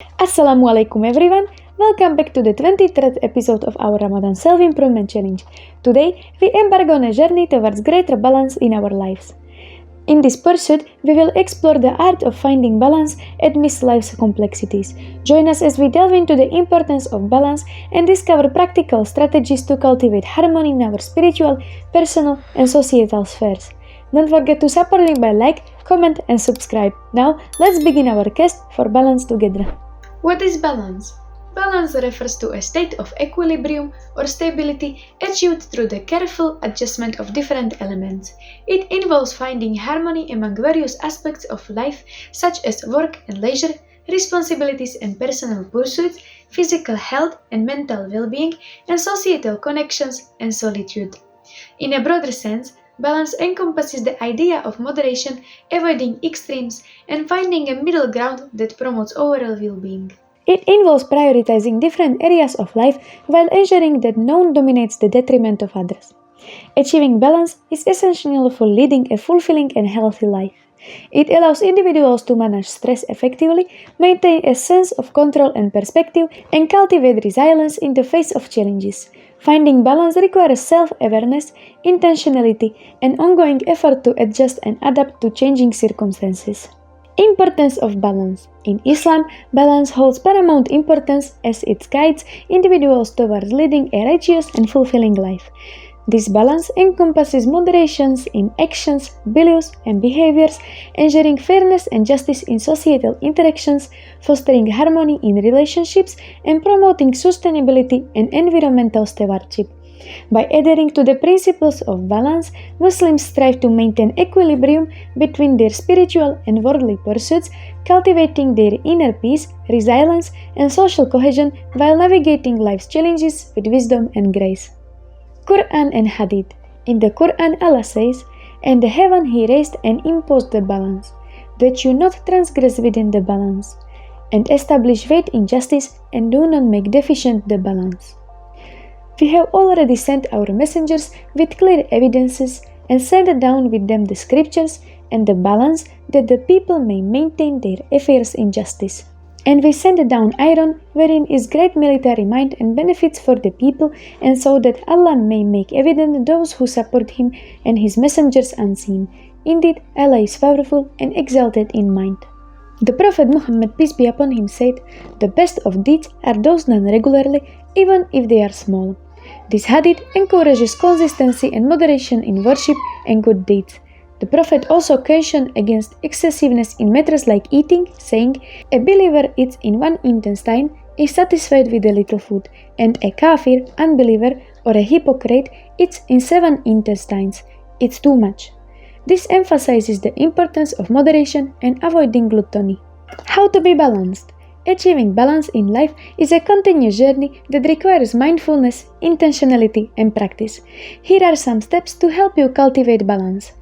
Assalamu alaikum everyone, welcome back to the 23rd episode of our Ramadan Self-Improvement Challenge. Today, we embark on a journey towards greater balance in our lives. In this pursuit, we will explore the art of finding balance amidst life's complexities. Join us as we delve into the importance of balance and discover practical strategies to cultivate harmony in our spiritual, personal, and societal spheres. Don't forget to support me by like, comment, and subscribe. Now, let's begin our quest for balance together. What is balance? Balance refers to a state of equilibrium or stability achieved through the careful adjustment of different elements. It involves finding harmony among various aspects of life, such as work and leisure, responsibilities and personal pursuits, physical health and mental well-being, and societal connections and solitude. In a broader sense, balance encompasses the idea of moderation, avoiding extremes, and finding a middle ground that promotes overall well-being. It involves prioritizing different areas of life while ensuring that none dominates the detriment of others. Achieving balance is essential for leading a fulfilling and healthy life. It allows individuals to manage stress effectively, maintain a sense of control and perspective, and cultivate resilience in the face of challenges. Finding balance requires self-awareness, intentionality, and ongoing effort to adjust and adapt to changing circumstances. Importance of balance. In Islam, balance holds paramount importance as it guides individuals towards leading a righteous and fulfilling life. This balance encompasses moderation in actions, beliefs, and behaviors, ensuring fairness and justice in societal interactions, fostering harmony in relationships, and promoting sustainability and environmental stewardship. By adhering to the principles of balance, Muslims strive to maintain equilibrium between their spiritual and worldly pursuits, cultivating their inner peace, resilience, and social cohesion while navigating life's challenges with wisdom and grace. Quran and Hadith. In the Quran, Allah says, "And the heaven He raised and imposed the balance, that you not transgress within the balance, and establish weight in justice, and do not make deficient the balance." We have already sent our messengers with clear evidences and sent down with them the scriptures and the balance that the people may maintain their affairs in justice. And we send down iron, wherein is great military might and benefits for the people, and so that Allah may make evident those who support Him and His messengers unseen. Indeed, Allah is powerful and exalted in mind. The Prophet Muhammad, peace be upon him, said, "The best of deeds are those done regularly, even if they are small." This hadith encourages consistency and moderation in worship and good deeds. The Prophet also cautioned against excessiveness in matters like eating, saying, "A believer eats in one intestine, is satisfied with a little food, and a kafir, unbeliever, or a hypocrite eats in 7 intestines. It's too much." This emphasizes the importance of moderation and avoiding gluttony. How to be balanced? Achieving balance in life is a continuous journey that requires mindfulness, intentionality, and practice. Here are some steps to help you cultivate balance.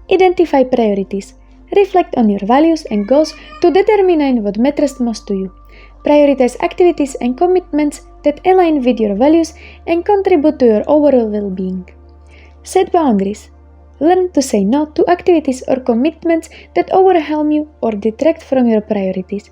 Identify priorities. Reflect on your values and goals to determine what matters most to you. Prioritize activities and commitments that align with your values and contribute to your overall well-being. Set boundaries. Learn to say no to activities or commitments that overwhelm you or detract from your priorities.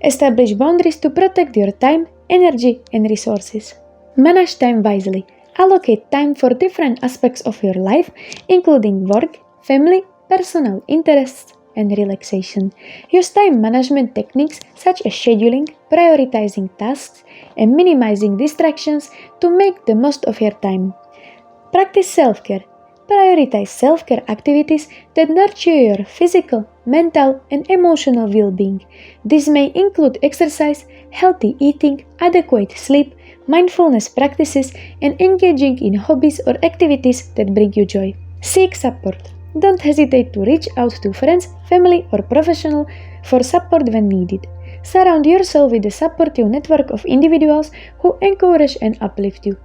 Establish boundaries to protect your time, energy, and resources. Manage time wisely. Allocate time for different aspects of your life, including work, family, personal interests, and relaxation. Use time management techniques such as scheduling, prioritizing tasks, and minimizing distractions to make the most of your time. Practice self-care. Prioritize self-care activities that nurture your physical, mental, and emotional well-being. This may include exercise, healthy eating, adequate sleep, mindfulness practices, and engaging in hobbies or activities that bring you joy. Seek support. Don't hesitate to reach out to friends, family, or professionals for support when needed. Surround yourself with a supportive network of individuals who encourage and uplift you.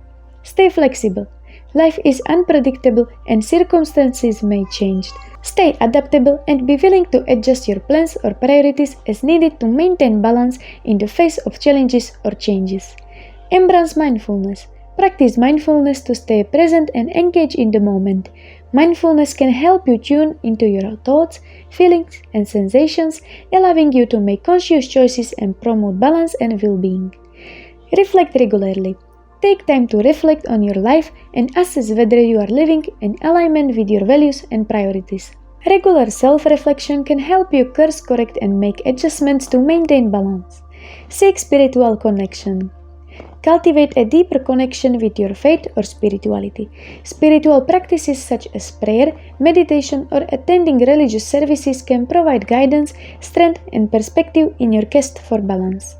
Stay flexible. Life is unpredictable and circumstances may change. Stay adaptable and be willing to adjust your plans or priorities as needed to maintain balance in the face of challenges or changes. Embrace mindfulness. Practice mindfulness to stay present and engage in the moment. Mindfulness can help you tune into your thoughts, feelings, and sensations, allowing you to make conscious choices and promote balance and well-being. Reflect regularly. Take time to reflect on your life and assess whether you are living in alignment with your values and priorities. Regular self-reflection can help you course correct and make adjustments to maintain balance. Seek spiritual connection. Cultivate a deeper connection with your faith or spirituality. Spiritual practices such as prayer, meditation, or attending religious services can provide guidance, strength, and perspective in your quest for balance.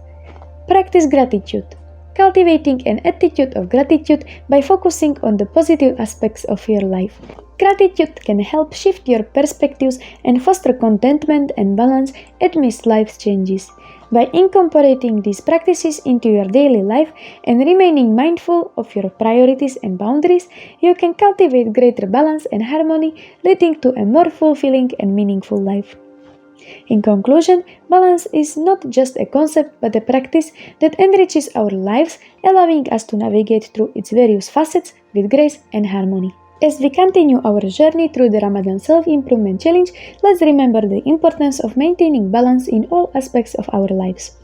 Practice gratitude. Cultivating an attitude of gratitude by focusing on the positive aspects of your life. Gratitude can help shift your perspectives and foster contentment and balance amidst life's changes. By incorporating these practices into your daily life and remaining mindful of your priorities and boundaries, you can cultivate greater balance and harmony, leading to a more fulfilling and meaningful life. In conclusion, balance is not just a concept but a practice that enriches our lives, allowing us to navigate through its various facets with grace and harmony. As we continue our journey through the Ramadan Self-Improvement Challenge, let's remember the importance of maintaining balance in all aspects of our lives.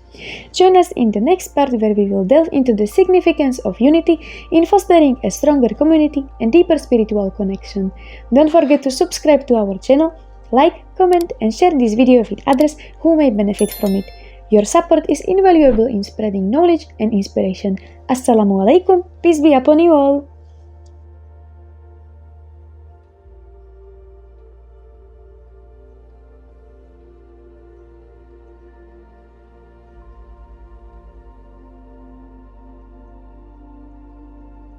Join us in the next part where we will delve into the significance of unity in fostering a stronger community and deeper spiritual connection. Don't forget to subscribe to our channel, like, comment, and share this video with others who may benefit from it. Your support is invaluable in spreading knowledge and inspiration. Assalamu alaikum, peace be upon you all!